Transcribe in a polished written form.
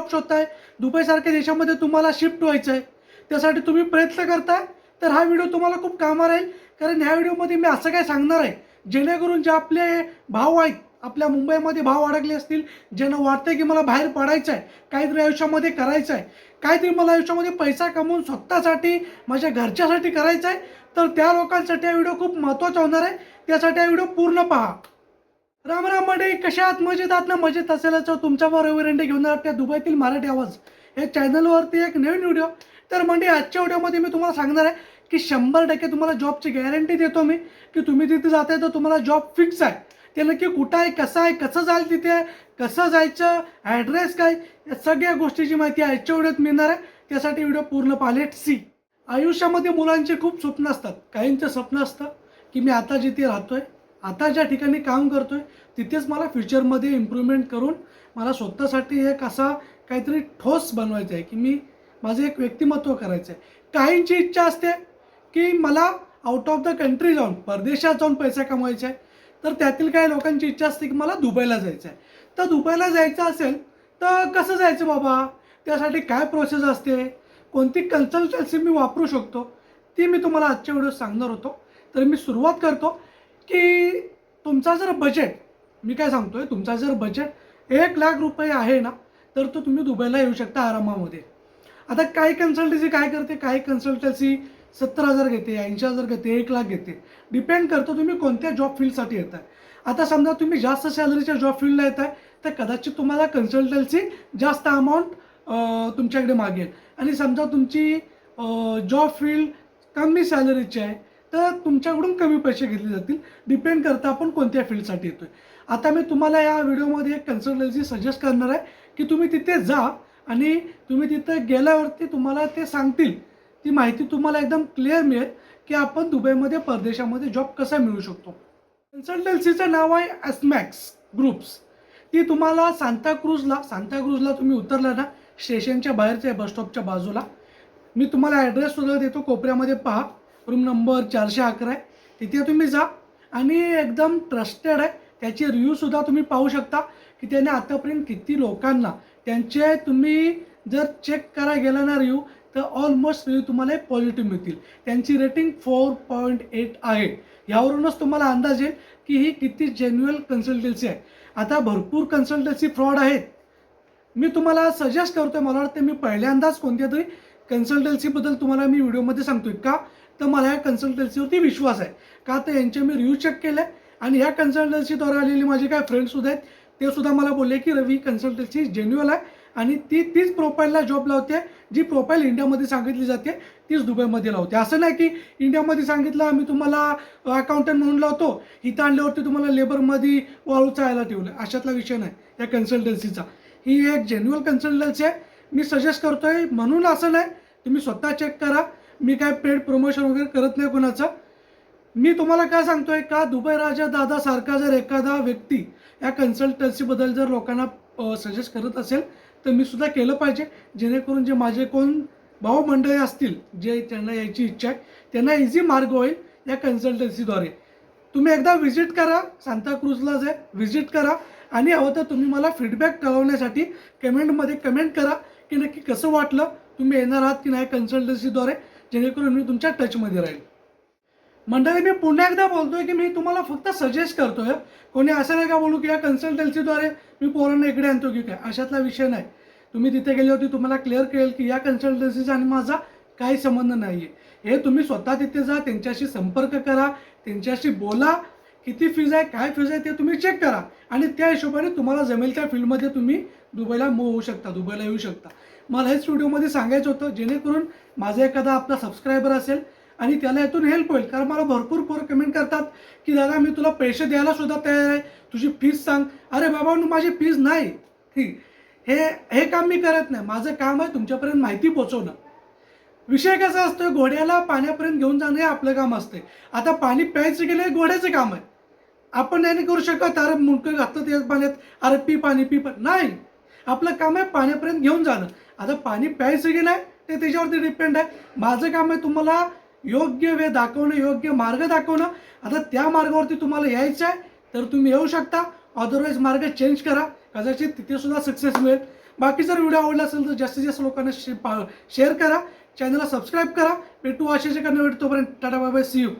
Job शोधताय, दुबईसारख्या देशामध्ये तुम्हाला shift व्हायचं आहे, त्यासाठी तुम्ही प्रयत्न करताय, तर हा व्हिडिओ तुम्हाला खूप कामाला राहील. कारण ह्या व्हिडिओमध्ये मी असं काय सांगणार आहे जेणेकरून जे आपले भाव आहेत, आपल्या मुंबईमध्ये भाव अडकले असतील, ज्यांना वाटतंय की मला बाहेर पडायचं आहे, काहीतरी आयुष्यामध्ये करायचं आहे, काहीतरी मला आयुष्यामध्ये पैसा कमवून स्वतःसाठी माझ्या घरच्यासाठी करायचं आहे, तर त्या लोकांसाठी हा व्हिडिओ खूप महत्त्वाचा होणार आहे. त्यासाठी हा व्हिडिओ पूर्ण पहा. राम राम मंडळी, कशा आहात? मजेत आहात ना? मजेत असेलच तर तुमच्याबरोबर एरंडे घेऊन आपल्या दुबईतील मराठी आवाज या चॅनलवरती एक नवीन व्हिडिओ. तर मंडळी, आजच्या व्हिडिओमध्ये मी तुम्हाला सांगणार आहे की 100% तुम्हाला जॉबची गॅरंटी देतो मी की तुम्ही तिथे जाताय तर तुम्हाला जॉब फिक्स आहे. ते नक्की कुठं आहे, कसं आहे, कसं जाईल तिथे, कसं जायचं, ॲड्रेस काय, या सगळ्या गोष्टीची माहिती आजच्या व्हिडिओत मिळणार आहे. त्यासाठी व्हिडिओ पूर्ण पाहा. सी आयुष्यामध्ये मुलांचे खूप स्वप्न असतात. काहींचं स्वप्न असतं की मी आता जिथे राहतोय, आता ज्या ठिकाणी काम करतोय, तिथेच मला फ्युचरमध्ये इम्प्रूव्हमेंट करून मला स्वतःसाठी एक असा काहीतरी ठोस बनवायचं आहे की मी माझं एक व्यक्तिमत्व करायचं आहे. काहींची इच्छा असते की मला आउट ऑफ द कंट्री जाऊन, परदेशात जाऊन पैसा कमवायचा आहे. तर त्यातील काही लोकांची इच्छा असते की मला दुबईला जायचं आहे. तर दुबईला जायचं असेल तर कसं जायचं बाबा, त्यासाठी काय प्रोसेस असते, कोणती कन्सल्टन्सी मी वापरू शकतो, ती मी तुम्हाला आजच्या व्हिडिओत सांगणार होतो. तर मी सुरुवात करतो की तुमचा जर बजेट, मी काय सांगतोय, तुमचा जर बजेट 1,00,000 रुपये आहे ना, तर तो तुम्ही दुबईला येऊ शकता आरामामध्ये. आता काही कन्सल्टन्सी काय करते, काही कन्सल्टन्सी 70,000 घेते, 80,000 घेते, 1,00,000 घेते. डिपेंड करतो तुम्ही कोणत्या जॉब फील्डसाठी येत आहे. आता समजा तुम्ही जास्त सॅलरीच्या जॉब फील्डला येत आहे, तर कदाचित तुम्हाला कन्सल्टन्सी जास्त अमाऊंट तुमच्याकडे मागेल. आणि समजा तुमची जॉब फील्ड कमी सॅलरीची आहे, तर तुमच्याकडून कमी पैसे घेतले जातील. डिपेंड करतं आपण कोणत्या फील्डसाठी येतो आहे. आता मी तुम्हाला या व्हिडिओमध्ये एक कन्सल्टन्सी सजेस्ट करणार आहे की तुम्ही तिथे जा आणि तुम्ही तिथे गेल्यावरती तुम्हाला ते सांगतील, ती माहिती तुम्हाला एकदम क्लिअर मिळेल की आपण दुबईमध्ये, परदेशामध्ये जॉब कसा मिळू शकतो. कन्सल्टन्सीचं नाव आहे एसमॅक्स ग्रुप्स. ती तुम्हाला सांताक्रूजला तुम्ही उतरला ना, स्टेशनच्या बाहेरच्या बस स्टॉपच्या बाजूला, मी तुम्हाला ॲड्रेससुद्धा देतो, कोपऱ्यामध्ये पहा, रूम नंबर 411 आहे. तिथे तुम्ही जा आणि एकदम ट्रस्टेड आहे. त्याचे रिव्ह्यूसुद्धा तुम्ही पाहू शकता की त्याने आतापर्यंत किती लोकांना त्यांचे, तुम्ही जर चेक करायला गेला ना रिव्ह्यू, तर ऑलमोस्ट रिव्ह्यू तुम्हाला पॉझिटिव्ह मिळतील. त्यांची रेटिंग 4.8 आहे. यावरूनच तुम्हाला अंदाज येईल की ही किती जेन्युअल कन्सल्टन्सी आहे. आता भरपूर कन्सल्टन्सी फ्रॉड आहेत. मी तुम्हाला सजेस्ट करतोय, मला वाटतं मी पहिल्यांदाच कोणत्या तरी कन्सल्टन्सीबद्दल तुम्हाला मी व्हिडिओमध्ये सांगतोय. का तर मला या कन्सल्टन्सीवरती विश्वास आहे. का तर यांचे मी रिव्ह्यू चेक केले आणि या कन्सल्टन्सीद्वारे आलेले माझे काय फ्रेंड्ससुद्धा आहेत, ते सुद्धा मला बोलले की रवी कन्सल्टन्सी जेन्युअल आहे आणि तीच प्रोफाईलला जॉब लावते. जी प्रोफाईल इंडियामध्ये सांगितली जाते तीच दुबईमध्ये लावते. असं नाही की इंडियामध्ये सांगितलं आम्ही तुम्हाला अकाउंटंट म्हणून लावतो, इथं आणल्यावरती तुम्हाला लेबरमध्ये वाळू चाळायला ठेवलं, अशातला विषय नाही या कन्सल्टन्सीचा. ही एक जेन्युअल कन्सल्टन्सी आहे. मी सजेस्ट करतोय म्हणून असं नाही, तुम्ही स्वतः चेक करा. मी काय पेड प्रमोशन वगैरे करत नाही कोणाचं. मी तुम्हाला काय सांगतोय का, दुबई राजा दादासारखा जर एखादा व्यक्ती या कन्सल्टन्सीबद्दल जर लोकांना सजेस्ट करत असेल, तर मी सुद्धा केलं पाहिजे. जेणेकरून जे माझे कोण भाऊ मंडळी असतील, जे त्यांना यायची इच्छा आहे, त्यांना इझी मार्ग होईल या कन्सल्टन्सीद्वारे. तुम्ही एकदा व्हिजिट करा, सांताक्रूजला जे व्हिजिट करा आणि हवं तर तुम्ही मला फीडबॅक कळवण्यासाठी कमेंटमध्ये कमेंट करा की नक्की कसं वाटलं, तुम्ही येणार आहात की नाही कन्सल्टन्सीद्वारे, जेणेकरून मी तुमच्या टचमध्ये राहील. मंडळी, मी पुन्हा एकदा बोलतोय की मी तुम्हाला फक्त सजेस्ट करतोय. कोणी असं नाही का बोलू की या कन्सल्टन्सीद्वारे मी पोरांना इकडे आणतो की काय, अशातला विषय नाही. तुम्ही तिथे गेल्यावरती तुम्हाला क्लिअर कळेल की या कन्सल्टन्सीचा आणि माझा काही संबंध नाही आहे. हे तुम्ही स्वतः तिथे जा, त्यांच्याशी संपर्क करा, त्यांच्याशी बोला, किती फीज आहे, काय फीज आहे ते तुम्ही चेक करा आणि त्या हिशोबाने तुम्हाला जमेल त्या फील्डमध्ये तुम्ही दुबईला मूव्ह होऊ शकता, दुबईला येऊ शकता. मला हेच व्हिडिओमध्ये सांगायचं होतं, जेणेकरून माझा एखादा आपला सबस्क्रायबर असेल आणि त्याला यातून हेल्प होईल. कारण मला भरपूर पोरं कमेंट करतात की दादा मी तुला पैसे द्यायला सुद्धा तयार आहे, तुझी फीज सांग. अरे बाबा, माझी फीज नाही. हे काम मी करत नाही. माझं काम आहे तुमच्यापर्यंत माहिती पोहोचवणं. विषय कसा असतो, घोड्याला पाण्यापर्यंत घेऊन जाणं हे आपलं काम असते. आता पाणी प्यायचं गेलं घोड्याचं काम आहे. आपण नाही करू शकत, अरे मुंडकं घातलं त्या पाण्यात, अरे पी पाणी पी पण नाही. आपलं काम आहे पाण्यापर्यंत घेऊन जाणं. आता पाणी प्यायचं की नाही ते त्याच्यावरती डिपेंड आहे. माझं काम आहे तुम्हाला योग्य वे दाखवणं, योग्य मार्ग दाखवणं. आता त्या मार्गावरती तुम्हाला यायचं आहे तर तुम्ही येऊ शकता, अदरवाईज मार्ग चेंज करा, कदाचित तिथे सुद्धा सक्सेस मिळेल. बाकी जर व्हिडिओ आवडला असेल तर जास्तीत जास्त लोकांना शेअर करा, चॅनलला सबस्क्राईब करा. भेटू अशाच एका नवीन व्हिडिओ. तोपर्यंत tata bye bye, see you.